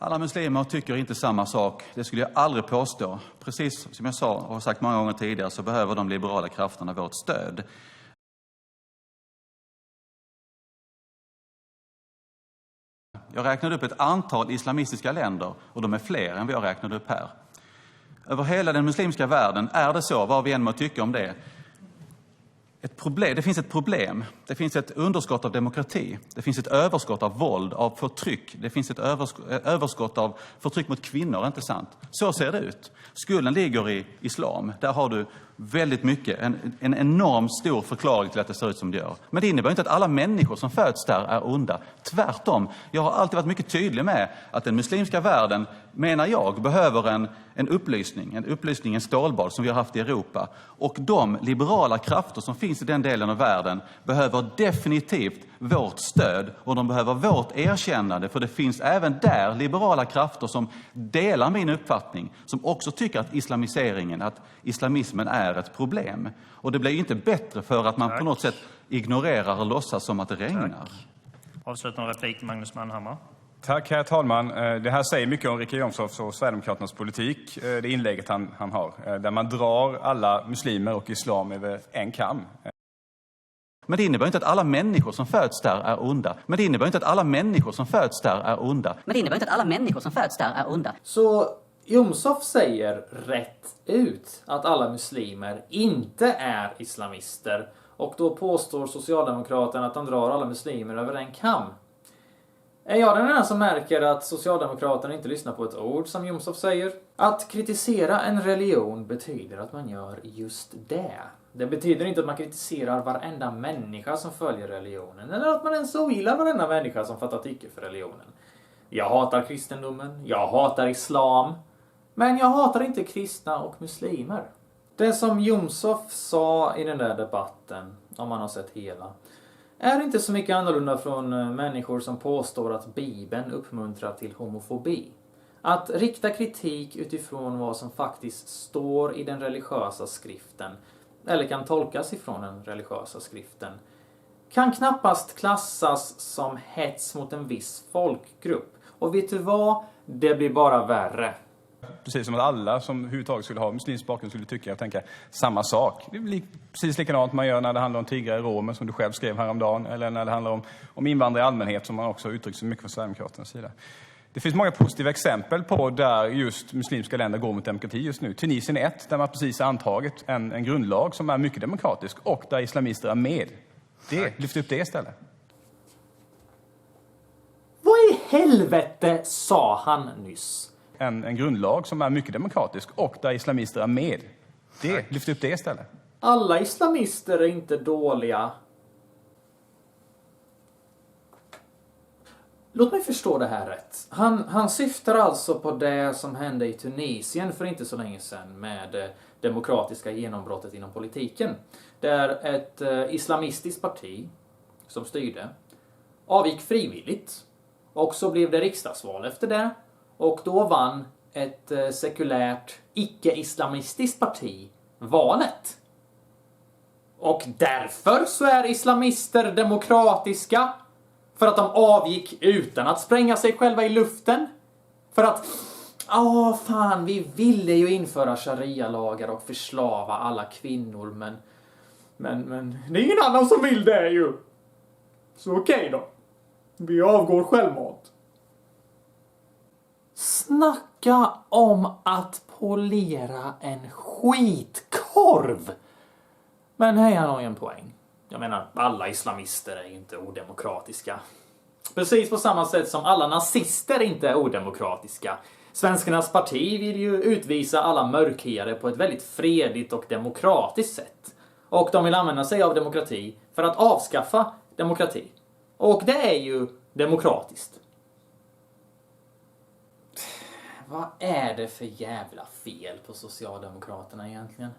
Alla muslimer tycker inte samma sak. Det skulle jag aldrig påstå. Precis som jag sa och har sagt många gånger tidigare så behöver de liberala krafterna vårt stöd. Jag räknade upp ett antal islamistiska länder och de är fler än vad jag räknade upp här. Över hela den muslimska världen är det så, vad vi än må tycka om det. Det finns ett problem. Det finns ett underskott av demokrati. Det finns ett överskott av våld, av förtryck. Det finns ett överskott av förtryck mot kvinnor, inte sant? Så ser det ut. Skulden ligger i islam. Där har du väldigt mycket, en enormt stor förklaring till att det ser ut som det gör. Men det innebär inte att alla människor som föds där är onda. Tvärtom. Jag har alltid varit mycket tydlig med att den muslimska världen, menar jag, behöver en upplysning, en stålbad som vi har haft i Europa. Och de liberala krafter som finns i den delen av världen behöver definitivt vårt stöd och de behöver vårt erkännande, för det finns även där liberala krafter som delar min uppfattning, som också tycker att islamismen är ett problem. Och det blir ju inte bättre för att man på något sätt ignorerar och låtsas som att det regnar. Avslutande replik, Magnus Manhammar. Tack, herr talman. Det här säger mycket om Richard Jomshofs och Sverigedemokraternas politik, det inlägget han har, där man drar alla muslimer och islam över en kam. Men det innebär inte att alla människor som föds där är onda. Så Jomshof säger rätt ut att alla muslimer inte är islamister. Och då påstår Socialdemokraterna att de drar alla muslimer över en kam. Är jag den enda som märker att Socialdemokraterna inte lyssnar på ett ord som Jomshof säger? Att kritisera en religion betyder att man gör just det. Det betyder inte att man kritiserar varenda människa som följer religionen. Eller att man ens ogillar varenda människa som fattar tycke för religionen. Jag hatar kristendomen, jag hatar islam. Men jag hatar inte kristna och muslimer. Det som Jomshof sa i den där debatten, om man har sett hela, är inte så mycket annorlunda från människor som påstår att Bibeln uppmuntrar till homofobi. Att rikta kritik utifrån vad som faktiskt står i den religiösa skriften, eller kan tolkas ifrån den religiösa skriften, kan knappast klassas som hets mot en viss folkgrupp. Och vet du vad? Det blir bara värre. Precis som att alla som överhuvudtaget skulle ha muslimsk bakgrund skulle tycka och tänka samma sak. Det blir precis likadant man gör när det handlar om tiggare i Romer, som du själv skrev häromdagen, eller när det handlar om invandrare i allmänhet, som man också har uttryckt så mycket från Sverigedemokraternas sida. Det finns många positiva exempel på där just muslimska länder går mot demokrati just nu. Tunisien är ett, där man precis har antagit en grundlag som är mycket demokratisk och där islamister är med. Lyft upp det istället. Vad i helvete sa han nyss? En grundlag som är mycket demokratisk och där islamister är med. Lyft upp det istället. Alla islamister är inte dåliga. Låt mig förstå det här rätt. Han syftar alltså på det som hände i Tunisien för inte så länge sedan med det demokratiska genombrottet inom politiken. Där ett islamistiskt parti som styrde avgick frivilligt. Och så blev det riksdagsval efter det. Och då vann ett sekulärt, icke-islamistiskt parti valet. Och därför så är islamister demokratiska. För att de avgick utan att spränga sig själva i luften. För att, vi ville ju införa sharia-lagar och förslava alla kvinnor. Men det är ingen annan som vill det ju. Så okej då. Vi avgår självmant. Snacka om att polera en skitkorv. Men hej, han har ju en poäng. Jag menar, alla islamister är ju inte odemokratiska. Precis på samma sätt som alla nazister inte är odemokratiska. Svenskarnas parti vill ju utvisa alla mörkhyade på ett väldigt fredligt och demokratiskt sätt. Och de vill använda sig av demokrati för att avskaffa demokrati. Och det är ju demokratiskt. Vad är det för jävla fel på Socialdemokraterna egentligen?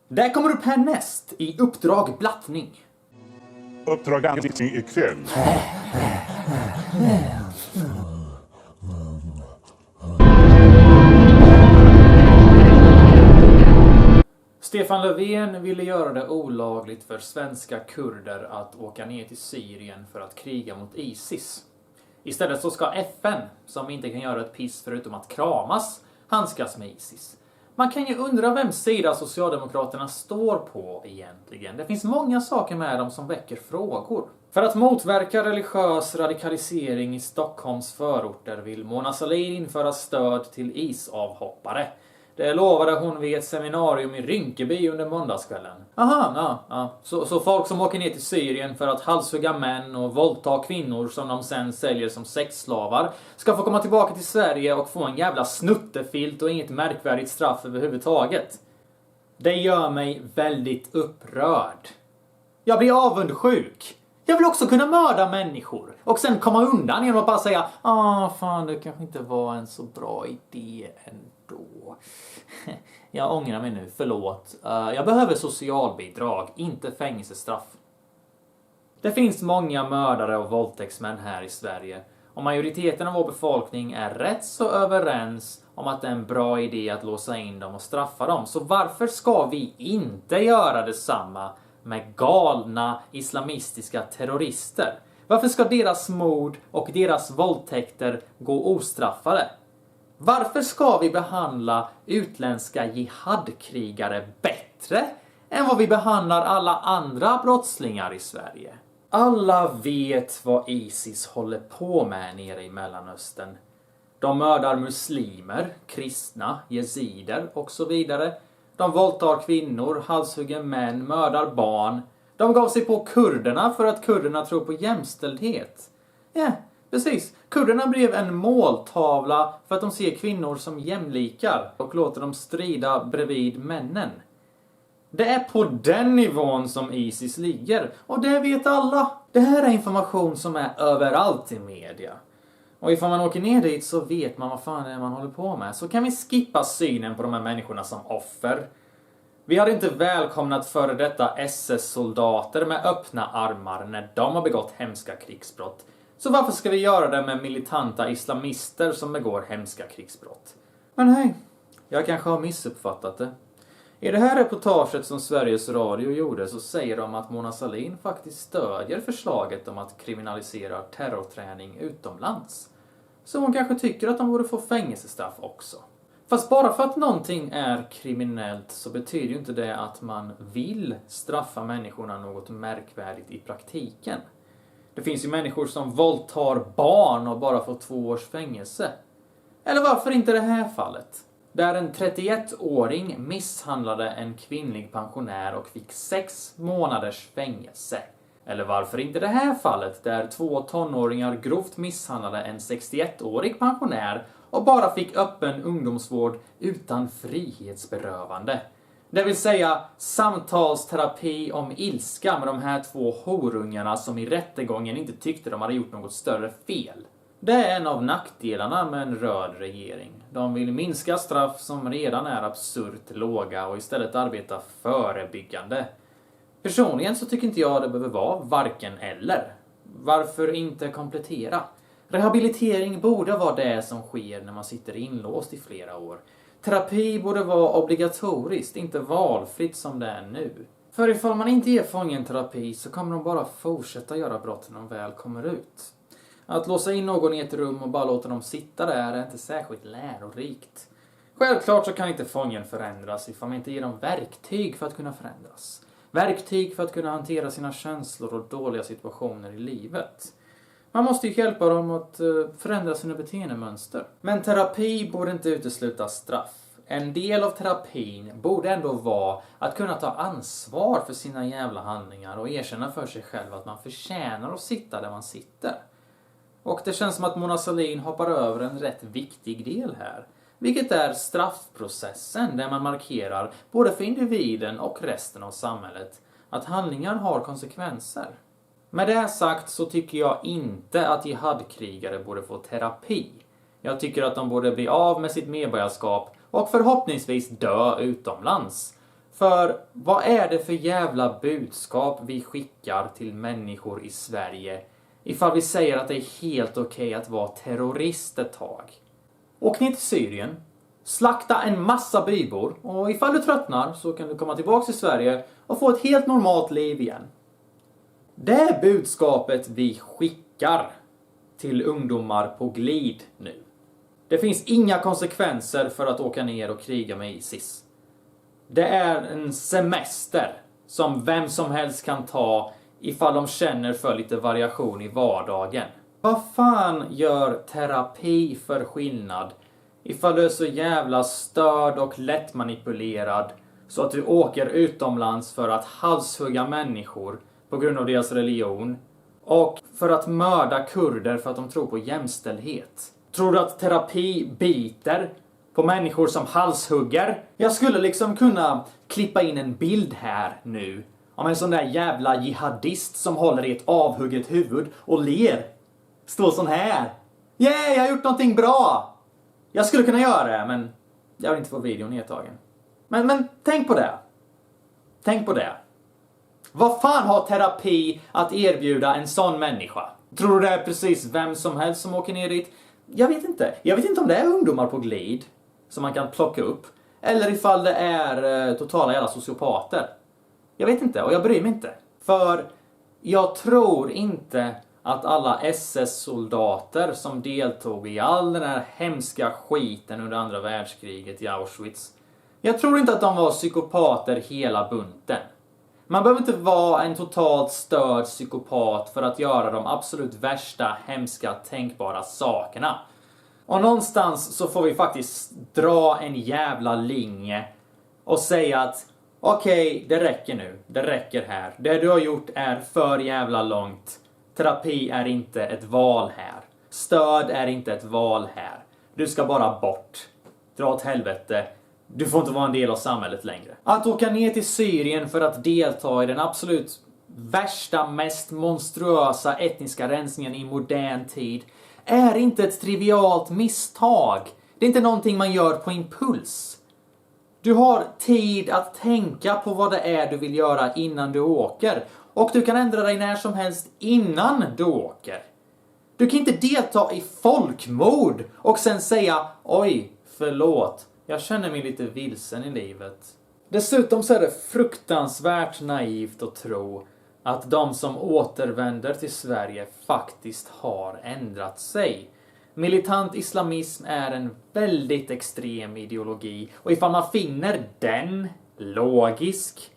Där kommer upp härnäst i Uppdrag Blattning. Uppdrag granskning ikväll. Stefan Löfven ville göra det olagligt för svenska kurder att åka ner till Syrien för att kriga mot ISIS. Istället så ska FN, som inte kan göra ett piss förutom att kramas, handskas med ISIS. Man kan ju undra vem sida Socialdemokraterna står på egentligen. Det finns många saker med dem som väcker frågor. För att motverka religiös radikalisering i Stockholms förorter vill Mona Sahlin införa stöd till isavhoppare. Det lovade hon vid ett seminarium i Rinkeby under måndagskvällen. Aha, ja. Så folk som åker ner till Syrien för att halshugga män och våldta kvinnor som de sen säljer som sexslavar ska få komma tillbaka till Sverige och få en jävla snuttefilt och inget märkvärdigt straff överhuvudtaget. Det gör mig väldigt upprörd. Jag blir avundsjuk. Jag vill också kunna mörda människor och sen komma undan genom att bara säga fan, det kanske inte var en så bra idé ändå. Jag ångrar mig nu, förlåt. Jag behöver socialbidrag, inte fängelsestraff. Det finns många mördare och våldtäktsmän här i Sverige och majoriteten av vår befolkning är rätt så överens om att det är en bra idé att låsa in dem och straffa dem. Så varför ska vi inte göra detsamma med galna islamistiska terrorister? Varför ska deras mord och deras våldtäkter gå ostraffade? Varför ska vi behandla utländska jihadkrigare bättre än vad vi behandlar alla andra brottslingar i Sverige? Alla vet vad ISIS håller på med nere i Mellanöstern. De mördar muslimer, kristna, jezider och så vidare. De våldtar kvinnor, halshugger män, mördar barn. De gav sig på kurderna för att kurderna tror på jämställdhet. Ja, precis. Kurderna blev en måltavla för att de ser kvinnor som jämlikar och låter dem strida bredvid männen. Det är på den nivån som ISIS ligger och det vet alla. Det här är information som är överallt i media. Och ifall man åker ner dit så vet man vad fan det är man håller på med. Så kan vi skippa synen på de här människorna som offer. Vi hade inte välkomnat före detta SS-soldater med öppna armar när de har begått hemska krigsbrott. Så varför ska vi göra det med militanta islamister som begår hemska krigsbrott? Men hej, jag kanske har missuppfattat det. I det här reportaget som Sveriges Radio gjorde så säger de att Mona Sahlin faktiskt stödjer förslaget om att kriminalisera terrorträning utomlands. Så hon kanske tycker att de borde få fängelsestraff också. Fast bara för att någonting är kriminellt så betyder ju inte det att man vill straffa människorna något märkvärdigt i praktiken. Det finns ju människor som våldtar barn och bara får 2 års fängelse. Eller varför inte det här fallet? Där en 31-åring misshandlade en kvinnlig pensionär och fick 6 månaders fängelse. Eller varför inte det här fallet där 2 tonåringar grovt misshandlade en 61-årig pensionär och bara fick öppen ungdomsvård utan frihetsberövande. Det vill säga samtalsterapi om ilska med de här 2 horungarna som i rättegången inte tyckte de hade gjort något större fel. Det är en av nackdelarna med en röd regering. De vill minska straff som redan är absurt låga och istället arbeta förebyggande. Personligen så tycker inte jag det behöver vara varken eller. Varför inte komplettera? Rehabilitering borde vara det som sker när man sitter inlåst i flera år. Terapi borde vara obligatoriskt, inte valfritt som det är nu. För ifall man inte ger fången terapi så kommer de bara fortsätta göra brott när de väl kommer ut. Att låsa in någon i ett rum och bara låta dem sitta där är inte särskilt lärorikt. Självklart så kan inte fången förändras ifall man inte ger dem verktyg för att kunna förändras. Verktyg för att kunna hantera sina känslor och dåliga situationer i livet. Man måste ju hjälpa dem att förändra sina beteendemönster. Men terapi borde inte utesluta straff. En del av terapin borde ändå vara att kunna ta ansvar för sina jävla handlingar och erkänna för sig själv att man förtjänar att sitta där man sitter. Och det känns som att Mona Sahlin hoppar över en rätt viktig del här. Vilket är straffprocessen där man markerar både för individen och resten av samhället att handlingar har konsekvenser. Med det sagt så tycker jag inte att jihadkrigare borde få terapi. Jag tycker att de borde bli av med sitt medborgarskap och förhoppningsvis dö utomlands. För vad är det för jävla budskap vi skickar till människor i Sverige ifall vi säger att det är helt okej att vara terrorist ett tag? Åk ner till Syrien, slakta en massa bybor och ifall du tröttnar så kan du komma tillbaka till Sverige och få ett helt normalt liv igen. Det är budskapet vi skickar. till ungdomar på glid nu. Det finns inga konsekvenser för att åka ner och kriga med ISIS. Det är en semester som vem som helst kan ta ifall de känner för lite variation i vardagen. Vad fan gör terapi för skillnad ifall du är så jävla störd och lättmanipulerad så att du åker utomlands för att halshugga människor på grund av deras religion och för att mörda kurder för att de tror på jämställdhet? Tror du att terapi biter på människor som halshugger? Jag skulle liksom kunna klippa in en bild här nu om en sån där jävla jihadist som håller i ett avhugget huvud och ler. Står sån här. Yeah, jag har gjort någonting bra! Jag skulle kunna göra det, men jag vill inte få videon nedtagen. Men tänk på det. Tänk på det. Vad fan har terapi att erbjuda en sån människa? Tror du det är precis vem som helst som åker ner dit? Jag vet inte. Jag vet inte om det är ungdomar på glid som man kan plocka upp. Eller ifall det är totala jävla sociopater. Jag vet inte och jag bryr mig inte. För jag tror inte att alla SS-soldater som deltog i all den här hemska skiten under andra världskriget i Auschwitz. Jag tror inte att de var psykopater hela bunten. Man behöver inte vara en totalt störd psykopat för att göra de absolut värsta, hemska, tänkbara sakerna. Och någonstans så får vi faktiskt dra en jävla linje och säga att okej, det räcker nu. Det räcker här. Det du har gjort är för jävla långt. Terapi är inte ett val här. Stöd är inte ett val här. Du ska bara bort. Dra åt helvete. Du får inte vara en del av samhället längre. Att åka ner till Syrien för att delta i den absolut värsta, mest monstruösa etniska rensningen i modern tid är inte ett trivialt misstag. Det är inte någonting man gör på impuls. Du har tid att tänka på vad det är du vill göra innan du åker. Och du kan ändra dig när som helst innan du åker. Du kan inte delta i folkmord och sen säga oj, förlåt. Jag känner mig lite vilsen i livet. Dessutom så är det fruktansvärt naivt att tro att de som återvänder till Sverige faktiskt har ändrat sig. Militant islamism är en väldigt extrem ideologi och ifall man finner den logisk,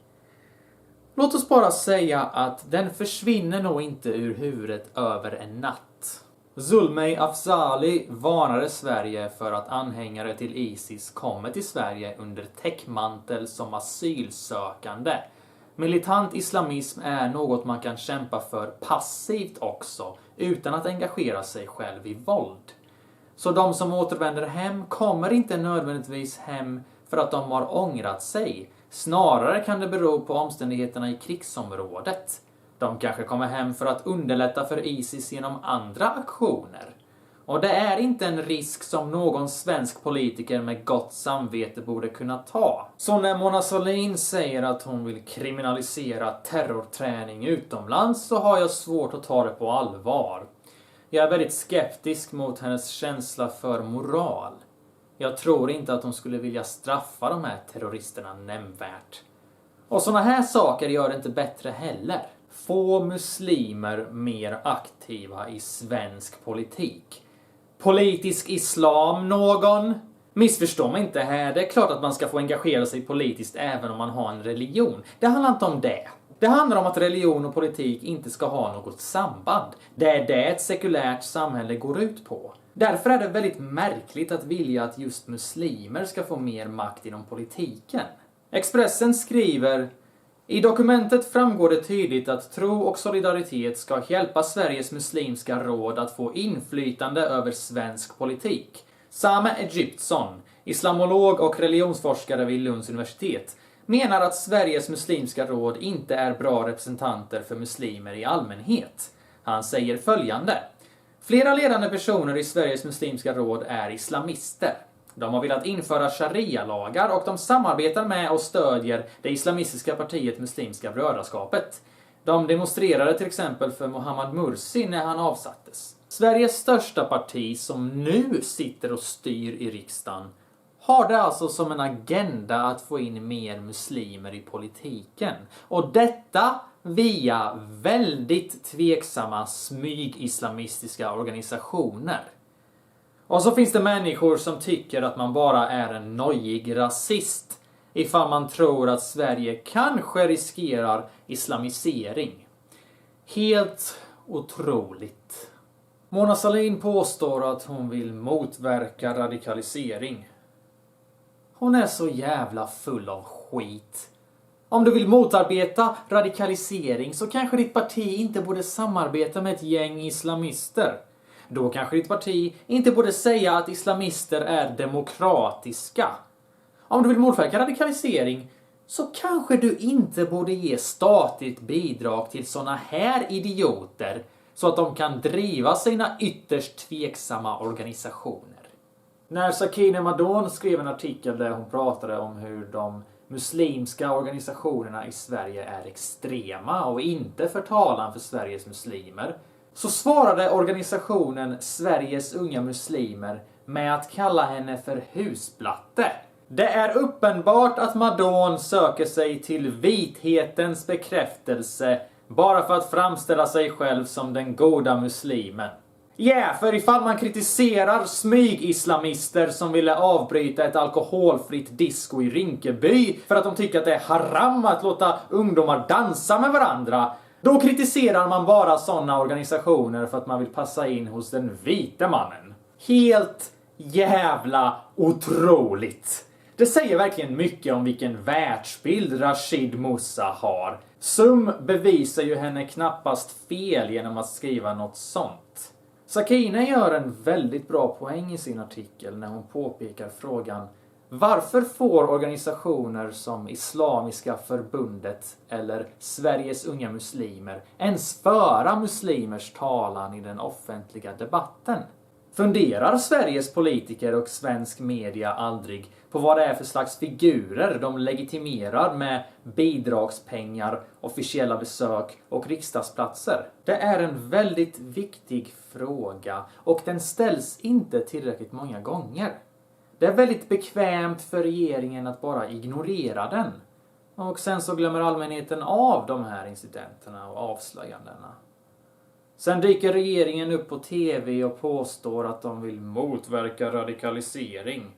låt oss bara säga att den försvinner nog inte ur huvudet över en natt. Zulmay Afzali varnade Sverige för att anhängare till ISIS kommer till Sverige under täckmantel som asylsökande. Militant islamism är något man kan kämpa för passivt också, utan att engagera sig själv i våld. Så de som återvänder hem kommer inte nödvändigtvis hem för att de har ångrat sig. Snarare kan det bero på omständigheterna i krigsområdet. De kanske kommer hem för att underlätta för ISIS genom andra aktioner. Och det är inte en risk som någon svensk politiker med gott samvete borde kunna ta. Så när Mona Sahlin säger att hon vill kriminalisera terrorträning utomlands så har jag svårt att ta det på allvar. Jag är väldigt skeptisk mot hennes känsla för moral. Jag tror inte att hon skulle vilja straffa de här terroristerna nämnvärt. Och såna här saker gör det inte bättre heller. Få muslimer mer aktiva i svensk politik. Politisk islam någon? Missförstå mig inte här. Det är klart att man ska få engagera sig politiskt även om man har en religion. Det handlar inte om det. Det handlar om att religion och politik inte ska ha något samband. Det är det ett sekulärt samhälle går ut på. Därför är det väldigt märkligt att vilja att just muslimer ska få mer makt inom politiken. Expressen skriver: i dokumentet framgår det tydligt att tro och solidaritet ska hjälpa Sveriges muslimska råd att få inflytande över svensk politik. Same Egyptsson, islamolog och religionsforskare vid Lunds universitet, menar att Sveriges muslimska råd inte är bra representanter för muslimer i allmänhet. Han säger följande: flera ledande personer i Sveriges muslimska råd är islamister. De har velat införa sharia-lagar och de samarbetar med och stödjer det islamistiska partiet Muslimska brödraskapet. De demonstrerade till exempel för Mohammad Mursi när han avsattes. Sveriges största parti som nu sitter och styr i riksdagen har det alltså som en agenda att få in mer muslimer i politiken. Och detta via väldigt tveksamma smyg-islamistiska organisationer. Och så finns det människor som tycker att man bara är en nojig rasist ifall man tror att Sverige kanske riskerar islamisering. Helt otroligt. Mona Sahlin påstår att hon vill motverka radikalisering. Hon är så jävla full av skit. Om du vill motarbeta radikalisering så kanske ditt parti inte borde samarbeta med ett gäng islamister. Då kanske ditt parti inte borde säga att islamister är demokratiska. Om du vill motverka radikalisering så kanske du inte borde ge statligt bidrag till såna här idioter så att de kan driva sina ytterst tveksamma organisationer. När Sakine Madon skrev en artikel där hon pratade om hur de muslimska organisationerna i Sverige är extrema och inte för talan för Sveriges muslimer, så svarade organisationen Sveriges unga muslimer med att kalla henne för husblatte. Det är uppenbart att Madon söker sig till vithetens bekräftelse bara för att framställa sig själv som den goda muslimen. För ifall man kritiserar smyg-islamister som ville avbryta ett alkoholfritt disco i Rinkeby för att de tycker att det är haram att låta ungdomar dansa med varandra, då kritiserar man bara sådana organisationer för att man vill passa in hos den vita mannen. Helt jävla otroligt. Det säger verkligen mycket om vilken världsbild Rashid Musa har. Sum bevisar ju henne knappast fel genom att skriva något sånt. Sakine gör en väldigt bra poäng i sin artikel när hon påpekar frågan: varför får organisationer som Islamiska förbundet eller Sveriges unga muslimer ens föra muslimers talan i den offentliga debatten? Funderar Sveriges politiker och svensk media aldrig på vad det är för slags figurer de legitimerar med bidragspengar, officiella besök och riksdagsplatser? Det är en väldigt viktig fråga och den ställs inte tillräckligt många gånger. Det är väldigt bekvämt för regeringen att bara ignorera den. Och sen så glömmer allmänheten av de här incidenterna och avslöjandena. Sen dyker regeringen upp på TV och påstår att de vill motverka radikalisering.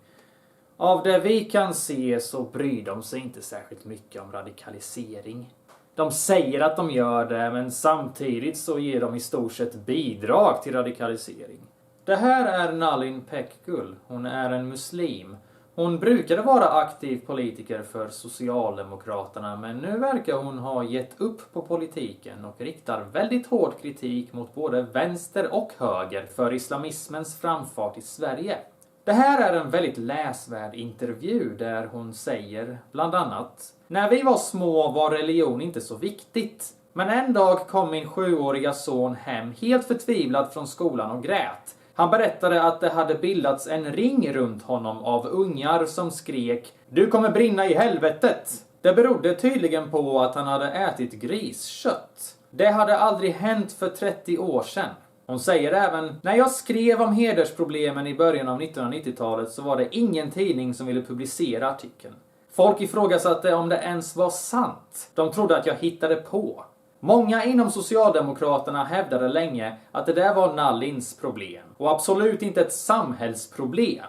Av det vi kan se så bryr de sig inte särskilt mycket om radikalisering. De säger att de gör det, men samtidigt så ger de i stort sett bidrag till radikalisering. Det här är Nalin Pekgul. Hon är en muslim. Hon brukade vara aktiv politiker för Socialdemokraterna, men nu verkar hon ha gett upp på politiken och riktar väldigt hård kritik mot både vänster och höger för islamismens framfart i Sverige. Det här är en väldigt läsvärd intervju där hon säger bland annat: när vi var små var religion inte så viktigt. Men en dag kom min 7-åriga son hem helt förtvivlad från skolan och grät. Han berättade att det hade bildats en ring runt honom av ungar som skrek: du kommer brinna i helvetet! Det berodde tydligen på att han hade ätit griskött. Det hade aldrig hänt för 30 år sedan. Hon säger även: när jag skrev om hedersproblemen i början av 1990-talet så var det ingen tidning som ville publicera artikeln. Folk ifrågasatte om det ens var sant. De trodde att jag hittade på. Många inom Socialdemokraterna hävdade länge att det där var Nalins problem och absolut inte ett samhällsproblem.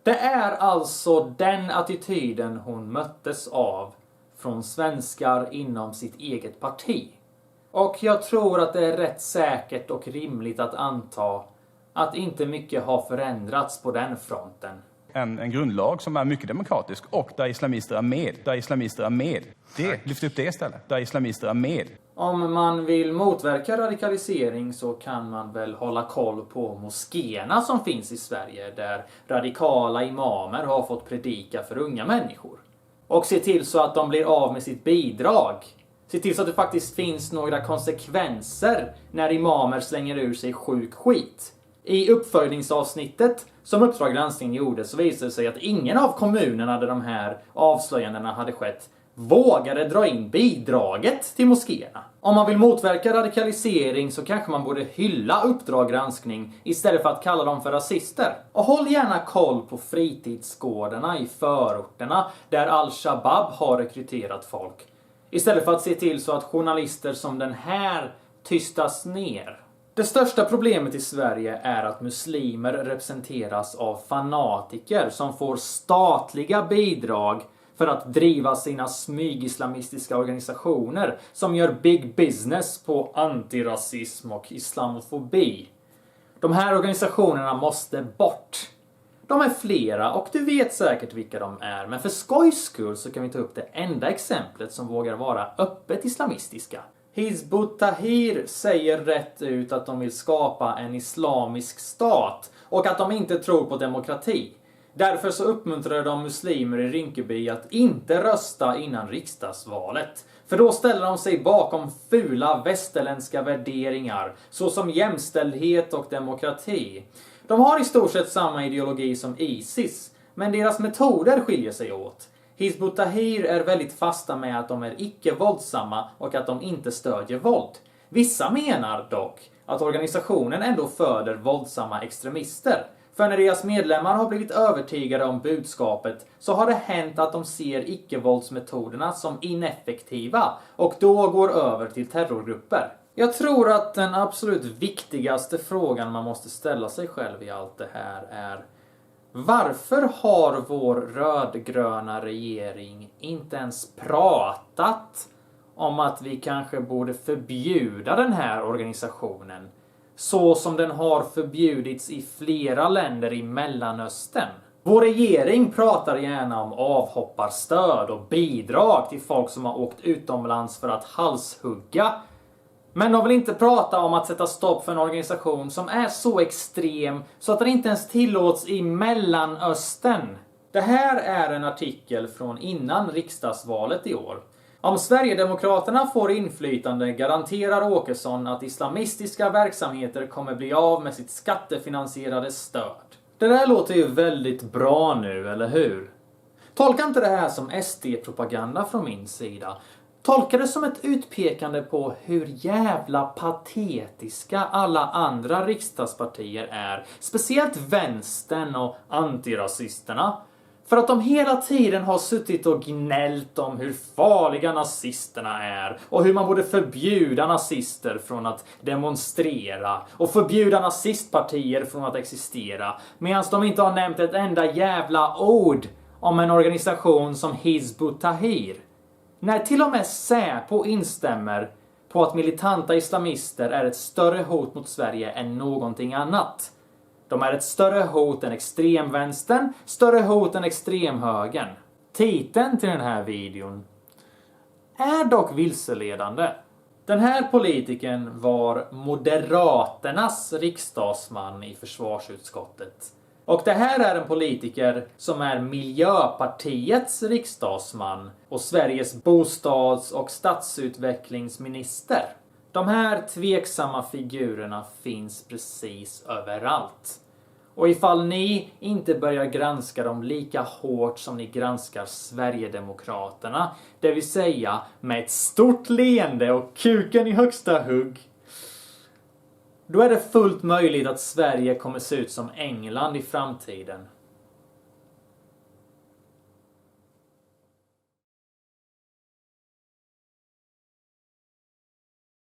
Det är alltså den attityden hon möttes av från svenskar inom sitt eget parti. Och jag tror att det är rätt säkert och rimligt att anta att inte mycket har förändrats på den fronten. En grundlag som är mycket demokratisk och där islamister är med. Lyft upp det istället. Där islamister är med. Om man vill motverka radikalisering så kan man väl hålla koll på moskéerna som finns i Sverige, där radikala imamer har fått predika för unga människor. Och se till så att de blir av med sitt bidrag. Se till så att det faktiskt finns några konsekvenser när imamer slänger ur sig sjuk skit. I uppföljningsavsnittet som Uppdrag granskning gjorde så visade det sig att ingen av kommunerna där de här avslöjandena hade skett vågade dra in bidraget till moskéerna. Om man vill motverka radikalisering så kanske man borde hylla Uppdrag granskning istället för att kalla dem för rasister. Och håll gärna koll på fritidsgårdarna i förorterna där Al-Shabaab har rekryterat folk. Istället för att se till så att journalister som den här tystas ner. Det största problemet i Sverige är att muslimer representeras av fanatiker som får statliga bidrag för att driva sina smygislamistiska organisationer som gör big business på antirasism och islamofobi. De här organisationerna måste bort. De är flera och du vet säkert vilka de är, men för skojs skull så kan vi ta upp det enda exemplet som vågar vara öppet islamistiska. Hizb ut-Tahrir säger rätt ut att de vill skapa en islamisk stat och att de inte tror på demokrati. Därför så uppmuntrar de muslimer i Rinkeby att inte rösta innan riksdagsvalet. För då ställer de sig bakom fula västerländska värderingar såsom jämställdhet och demokrati. De har i stort sett samma ideologi som ISIS, men deras metoder skiljer sig åt. Hizb ut-Tahrir är väldigt fasta med att de är icke-våldsamma och att de inte stödjer våld. Vissa menar dock att organisationen ändå föder våldsamma extremister. För när deras medlemmar har blivit övertygade om budskapet så har det hänt att de ser icke-våldsmetoderna som ineffektiva och då går över till terrorgrupper. Jag tror att den absolut viktigaste frågan man måste ställa sig själv i allt det här är: varför har vår rödgröna regering inte ens pratat om att vi kanske borde förbjuda den här organisationen så som den har förbjudits i flera länder i Mellanöstern? Vår regering pratar gärna om avhopparstöd och bidrag till folk som har åkt utomlands för att halshugga. Men de vill inte prata om att sätta stopp för en organisation som är så extrem så att den inte ens tillåts i Mellanöstern. Det här är en artikel från innan riksdagsvalet i år. Om Sverigedemokraterna får inflytande garanterar Åkesson att islamistiska verksamheter kommer bli av med sitt skattefinansierade stöd. Det där låter ju väldigt bra nu, eller hur? Tolka inte det här som SD-propaganda från min sida. Tolka det som ett utpekande på hur jävla patetiska alla andra riksdagspartier är. Speciellt vänstern och antirasisterna. För att de hela tiden har suttit och gnällt om hur farliga nazisterna är. Och hur man borde förbjuda nazister från att demonstrera. Och förbjuda nazistpartier från att existera. Medan de inte har nämnt ett enda jävla ord om en organisation som Hizb ut-Tahrir. När till och med Säpo instämmer på att militanta islamister är ett större hot mot Sverige än någonting annat. De är ett större hot än extremvänstern, större hot än extremhögern. Titeln till den här videon är dock vilseledande. Den här politikern var Moderaternas riksdagsman i försvarsutskottet. Och det här är en politiker som är Miljöpartiets riksdagsman och Sveriges bostads- och stadsutvecklingsminister. De här tveksamma figurerna finns precis överallt. Och ifall ni inte börjar granska dem lika hårt som ni granskar Sverigedemokraterna, det vill säga med ett stort leende och kuken i högsta hugg, då är det fullt möjligt att Sverige kommer se ut som England i framtiden.